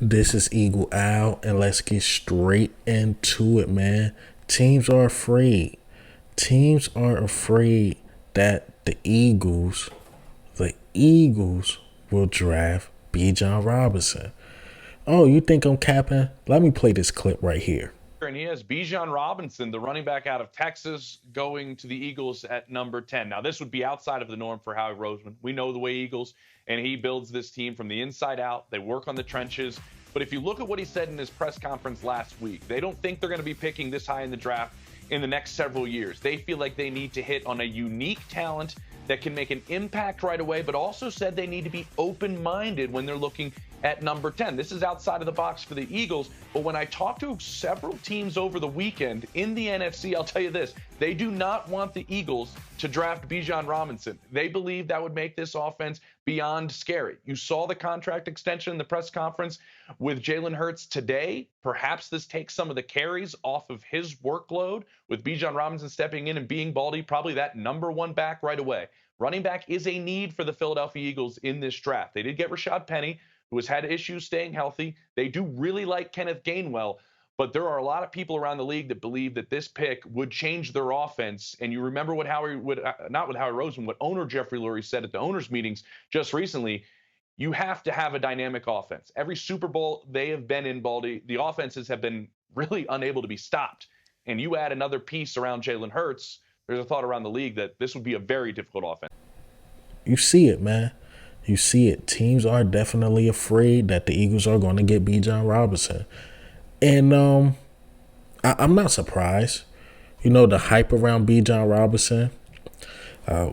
This is Eagle Al, and let's get straight into it, man. Teams are afraid. Teams are afraid that the Eagles will draft Bijan Robinson. Oh, you think I'm capping? Let me play this clip right here. And he has Bijan Robinson, the running back out of Texas, going to the Eagles at number 10. Now, this would be outside of the norm for Howie Roseman. We know the way Eagles, and he builds this team from the inside out. They work on the trenches. But if you look at what he said in his press conference last week, they don't think they're going to be picking this high in the draft in the next several years. They feel like they need to hit on a unique talent that can make an impact right away, but also said they need to be open-minded when they're looking at number 10. This is outside of the box for the Eagles, but when I talked to several teams over the weekend in the NFC, I'll tell you this, they do not want the Eagles to draft Bijan Robinson. They believe that would make this offense beyond scary. You saw the contract extension in the press conference with Jalen Hurts today. Perhaps this takes some of the carries off of his workload with Bijan Robinson stepping in and being Baldy, probably that number one back right away. Running back is a need for the Philadelphia Eagles in this draft. They did get Rashad Penny, who has had issues staying healthy. They do really like Kenneth Gainwell, but there are a lot of people around the league that believe that this pick would change their offense. And you remember what not with Howie Roseman, what owner Jeffrey Lurie said at the owners' meetings just recently. You have to have a dynamic offense. Every Super Bowl they have been in, Baldy, the offenses have been really unable to be stopped. And you add another piece around Jalen Hurts, there's a thought around the league that this would be a very difficult offense. You see it, man. You see it. Teams are definitely afraid that the Eagles are going to get Bijan Robinson. And I'm not surprised. You know, the hype around Bijan Robinson.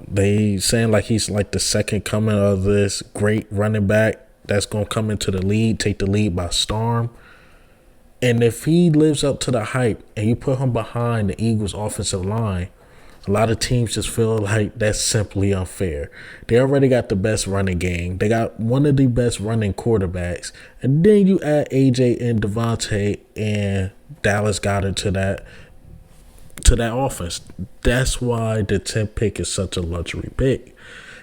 They saying like he's like the second coming of this great running back that's going to come into the league, take the lead by storm. And if he lives up to the hype and you put him behind the Eagles offensive line, a lot of teams just feel like that's simply unfair. They already got the best running game. They got one of the best running quarterbacks. And then you add AJ and Devontae and Dallas Goedert to that offense. That's why the 10th pick is such a luxury pick.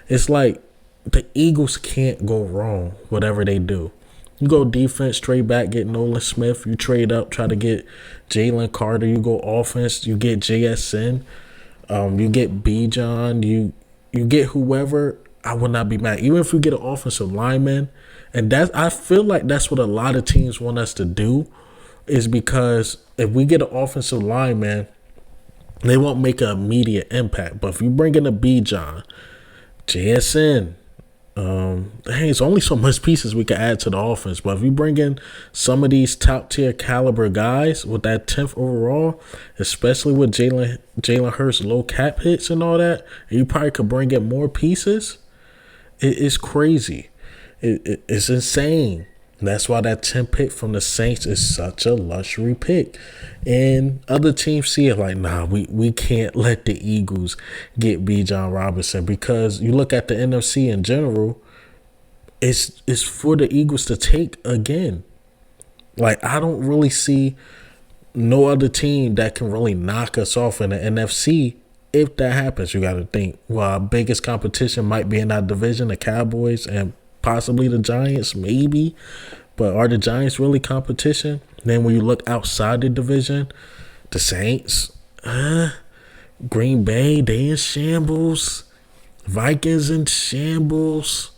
It's like the Eagles can't go wrong, whatever they do. You go defense, straight back, get Nolan Smith. You trade up, try to get Jalen Carter. You go offense, you get JSN. You get Bijan, you get whoever. I would not be mad, even if you get an offensive lineman. And I feel like that's what a lot of teams want us to do, is because if we get an offensive lineman, they won't make an immediate impact. But if you bring in a Bijan, JSN, it's only so much pieces we can add to the offense. But if you bring in some of these top tier caliber guys with that 10th overall, especially with Jalen Hurts low cap hits and all that, and you probably could bring in more pieces. It's crazy. It's insane. That's why that 10th pick from the Saints is such a luxury pick. And other teams see it like, nah, we can't let the Eagles get Bijan Robinson, because you look at the NFC in general, it's for the Eagles to take again. Like, I don't really see no other team that can really knock us off in the NFC. If that happens, you got to think, well, our biggest competition might be in that division, the Cowboys and possibly the Giants, maybe. But are the Giants really competition? Then when you look outside the division, the Saints, Green Bay, they in shambles. Vikings in shambles.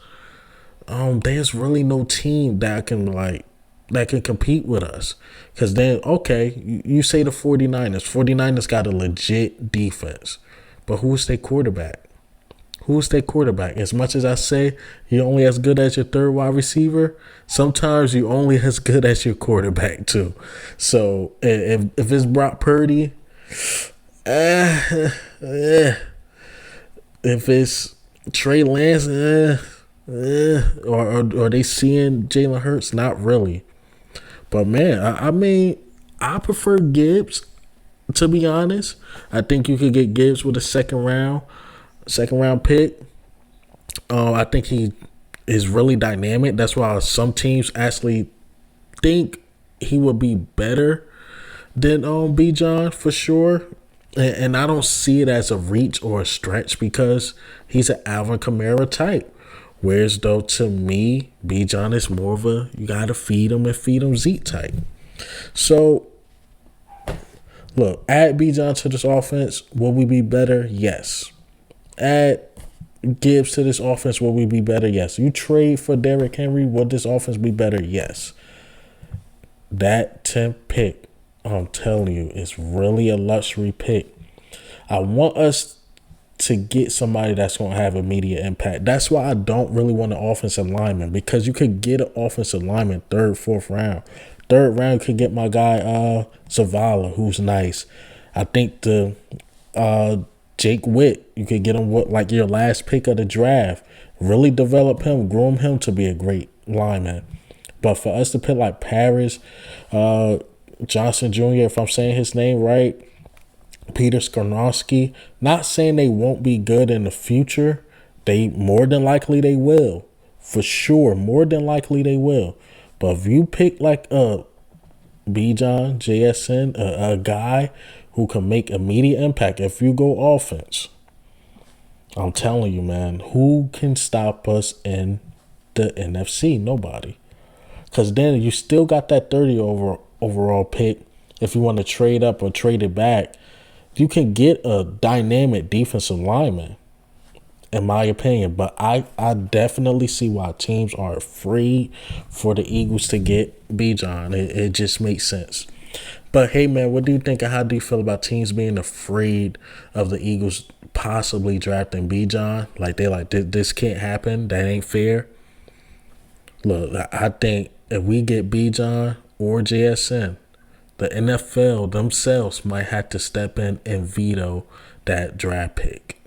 There's really no team that can compete with us. Because then, okay, you say the 49ers. 49ers got a legit defense. But who's their quarterback? Who's their quarterback? As much as I say you're only as good as your third wide receiver, sometimes you're only as good as your quarterback too. So if it's Brock Purdy, if it's Trey Lance, or are they seeing Jalen Hurts? Not really. But man, I mean, I prefer Gibbs, to be honest. I think you could get Gibbs with a second round pick. I think he is really dynamic. That's why some teams actually think he would be better than Bijan for sure. And I don't see it as a reach or a stretch, because he's an Alvin Kamara type. Whereas though to me, Bijan is more of a you gotta feed him and feed him Zeke type. So look, add Bijan to this offense, will we be better? Yes. Add Gibbs to this offense, will we be better? Yes. You trade for Derrick Henry, will this offense be better? Yes. That 10th pick, I'm telling you, is really a luxury pick. I want us to get somebody that's going to have immediate impact. That's why I don't really want an offensive lineman, because you could get an offensive lineman third, fourth round. Third round, you could get my guy Zavala, who's nice. I think the Jake Witt, you could get him like your last pick of the draft. Really develop him, groom him to be a great lineman. But for us to pick like Paris, Johnson Jr., if I'm saying his name right, Peter Skornowski, not saying they won't be good in the future. They more than likely they will. For sure, more than likely they will. But if you pick like a Bijan, JSN, a guy who can make immediate impact, if you go offense, I'm telling you, man, who can stop us in the NFC? Nobody. Because then you still got that 30 overall pick. If you want to trade up or trade it back, you can get a dynamic defensive lineman, in my opinion. But I definitely see why teams are afraid for the Eagles to get Bijan. It just makes sense. But hey, man, what do you think, and how do you feel about teams being afraid of the Eagles possibly drafting Bijan? Like, they're like, this can't happen. That ain't fair. Look, I think if we get Bijan or JSN, the NFL themselves might have to step in and veto that draft pick.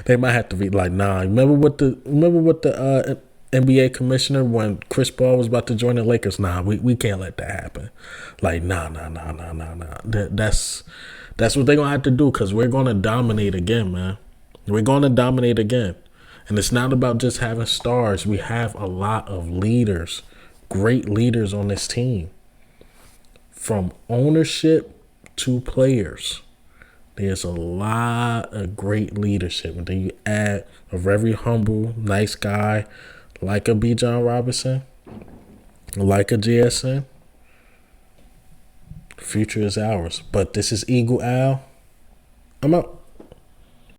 They might have to be like, nah. Remember what the NBA commissioner, when Chris Paul was about to join the Lakers? Nah, we can't let that happen. Like, nah. That's what they're gonna have to do, because we're gonna dominate again, man. We're gonna dominate again. And it's not about just having stars. We have a lot of leaders, great leaders on this team. From ownership to players, there's a lot of great leadership. And then you add a very humble, nice guy like a Bijan Robinson, like a JSN. Future is ours. But this is Eagle Al. I'm out.